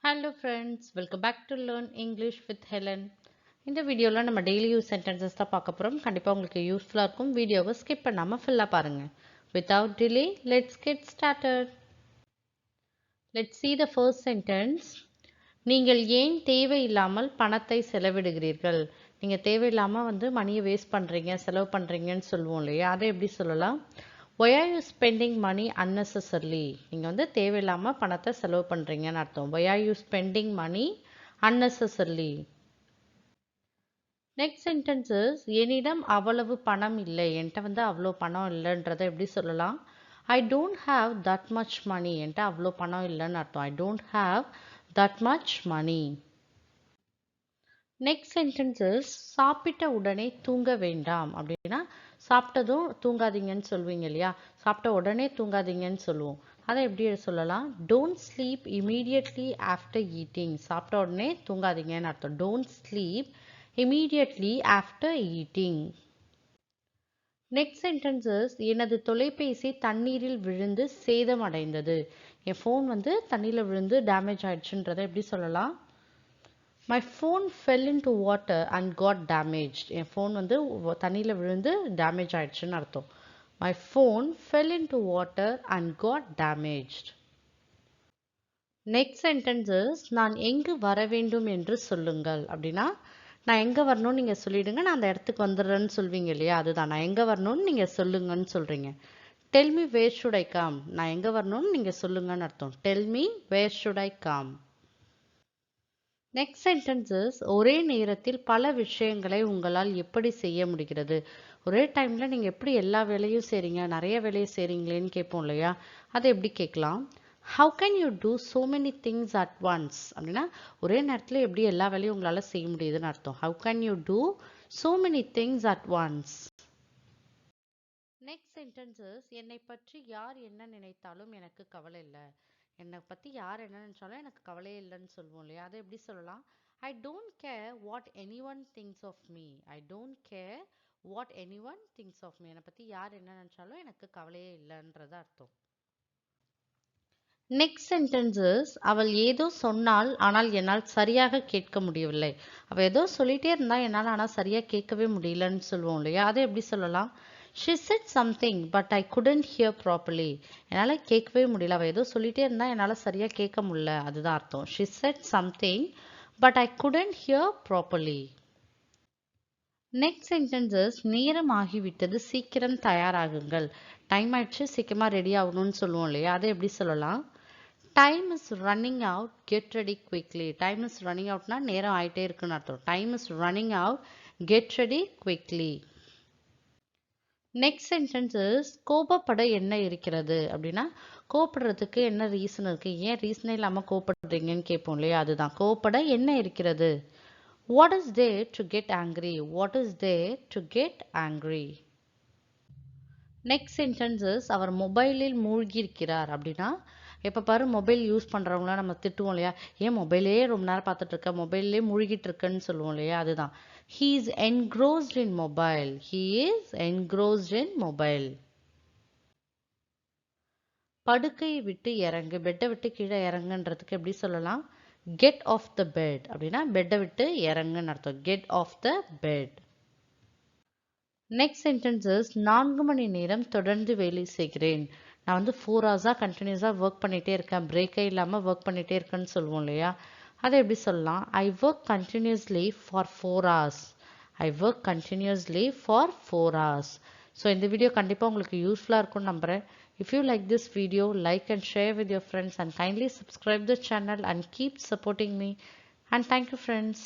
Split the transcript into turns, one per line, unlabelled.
Hello friends, welcome back to Learn English with Helen. இந்த வீடியோவில் நம்ம டெய்லி யூஸ் சென்டென்சஸ் தான் பார்க்க போகிறோம். கண்டிப்பாக உங்களுக்கு யூஸ்ஃபுல்லாக இருக்கும். வீடியோவை ஸ்கிப் பண்ணாமல் ஃபுல்லாக பாருங்கள். Without delay, let's get started. Let's see the first sentence. நீங்கள் ஏன் தேவையில்லாமல் பணத்தை செலவிடுகிறீர்கள்? நீங்கள் தேவையில்லாமல் மணியை வேஸ்ட் பண்ணுறீங்க, செலவு பண்ணுறீங்கன்னு சொல்லுவோம் இல்லையா? அதை எப்படி சொல்லலாம்? Why are you spending money unnecessarily? நீங்கள் தேவையில்லாமல் பணத்தை செலவு பண்ணுறீங்கன்னு அர்த்தம். Why are you spending money unnecessarily? Next sentence is என்னிடம் அவ்வளவு பணம் இல்லை. என்கிட்ட அவ்வளோ பணம் இல்லைன்றதை எப்படி சொல்லலாம்? I don't have that much money. என்கிட்ட அவ்வளோ பணம் இல்லைன்னு அர்த்தம். I don't have that much money. Next sentence is சாப்பிட்ட உடனே தூங்க வேண்டாம். அப்படின்னா சாப்பிட்டதும் தூங்காதீங்கன்னு சொல்லுவீங்க இல்லையா? சாப்பிட்ட உடனே தூங்காதீங்கன்னு சொல்லுவோம். அதை எப்படி சொல்லலாம்? Don't sleep immediately after eating. சாப்பிட்ட உடனே தூங்காதீங்கன்னு அர்த்தம். Don't sleep immediately after eating. Next sentence is எனது தொலைபேசி தண்ணீரில் விழுந்து சேதம் அடைந்தது. என் ஃபோன் தண்ணியில் விழுந்து டேமேஜ் ஆயிடுச்சுன்றதை எப்படி சொல்லலாம்? My phone fell into water and got damaged. N phone தண்ணியில் விழுந்து டேமேஜ் ஆயிடுச்சுன்னு அர்த்தம். My phone fell into water and got damaged. Next sentence is நான் எங்கு வர வேண்டும் என்று சொல்லுங்கள். அப்படின்னா நான் எங்கே வரணும்னு நீங்கள் சொல்லிடுங்க, நான் அந்த இடத்துக்கு வந்துடுறேன்னு சொல்வீங்க இல்லையா? அதுதான் நான் எங்கே வரணும்னு நீங்கள் சொல்லுங்கன்னு சொல்கிறீங்க. Tell me where should I come. நான் எங்கே வரணும்னு நீங்கள் சொல்லுங்கன்னு அர்த்தம். Tell me where should I come. Next sentence is ஒரே நேரத்தில் பல விஷயங்களை உங்களால் எப்படி செய்ய முடிகிறது? ஒரே டைமில் நீங்கள் எப்படி எல்லா வேலையும் செய்கிறீங்க, நிறைய வேலையை செய்கிறீங்களேன்னு கேட்போம் இல்லையா? அதை எப்படி கேட்கலாம்? How can you do so many things at once? அப்படின்னா ஒரே நேரத்தில் எப்படி எல்லா வேலையும் உங்களால் செய்ய முடியுதுன்னு அர்த்தம். How can you do so many things at once? Next sentence is என்னை பற்றி யார் என்ன நினைத்தாலும் எனக்கு கவலை இல்லை. என்னை பற்றி யார் என்ன நினச்சாலும் எனக்கு கவலையே இல்லைன்னு சொல்லுவோம் இல்லையா? அதை எப்படி சொல்லலாம்? I don't care what any one things of me. I don't care what any one things of me. என்னை பற்றி யார் என்ன நினச்சாலும் எனக்கு கவலையே இல்லைன்றது அர்த்தம். நெக்ஸ்ட் சென்டென்ஸ் இஸ் அவள் ஏதோ சொன்னாள் ஆனால் என்னால் சரியாக கேட்க முடியவில்லை. அவள் ஏதோ சொல்லிட்டே இருந்தா என்னால் ஆனால் சரியாக கேட்கவே முடியலன்னு சொல்லுவோம் இல்லையா? அதை எப்படி சொல்லலாம்? She said something but I couldn't hear properly. என்னால் கேட்கவே முடியல. அவள் ஏதோ சொல்லிட்டே இருந்தா என்னால் சரியாக கேட்க முடியல. அதுதான் அர்த்தம். She said something but I couldn't hear properly. Next sentence is நேரம் ஆகிவிட்டது, சீக்கிரம் தயாராகுங்கள். டைம் ஆயிடுச்சு, சீக்கிரமாக ரெடி ஆகணும்னு சொல்லுவோம் இல்லையா? அதை எப்படி சொல்லலாம்? Time is running out, get ready quickly. Time is running அவுட்னா நேரம் ஆகிட்டே இருக்குன்னு அர்த்தம். Time is running out, get ready quickly. Next sentence is கோபப்பட என்ன இருக்கிறது? அப்படின்னா கோபப்படுறதுக்கு என்ன ரீசன் இருக்குது, ஏன் ரீசனே இல்லாமல் கோபப்படுறீங்கன்னு கேட்போம் இல்லையா? அதுதான் கோபப்பட என்ன இருக்கிறது. What is there to get angry? What is there to get angry. Next sentence is அவர் மொபைலில் மூழ்கி இருக்கிறார். அப்படின்னா எப்போ பாரு மொபைல் யூஸ் பண்ணுறவங்களாம் நம்ம திட்டுவோம் இல்லையா? ஏன் மொபைலே ரொம்ப நேரம் பார்த்துட்டு இருக்க, மொபைல்லே மூழ்கிட்டு இருக்கன்னு சொல்லுவோம் இல்லையா? அதுதான் he is engrossed in mobile. He is engrossed in mobile. படுக்கையை விட்டு இறங்கு, பெட்டை விட்டு கீழே இறங்குன்றதுக்கு எப்படி சொல்லலாம்? get off the bed. அப்படின்னா பெட்டை விட்டு இறங்குன்னு அர்த்தம். get off the bed. Next sentence is 4 மணி நேரம் தொடர்ந்து வேலை செய்கிறேன். நான் 4 ஹவர்ஸாக கண்டினியூஸாக ஒர்க் பண்ணிகிட்டே இருக்கேன், பிரேக்கே இல்லாமல் ஒர்க் பண்ணிகிட்டே இருக்கேன்னு சொல்லுவோம் இல்லையா? அதை எப்படி சொல்லலாம்? I work continuously for 4 hours. I work continuously for 4 hours. So இந்த வீடியோ கண்டிப்பாக உங்களுக்கு யூஸ்ஃபுல்லாக இருக்கும்னு நம்புகிறேன். If you like this video, like and share with your friends and kindly subscribe the channel and keep supporting me. And thank you friends.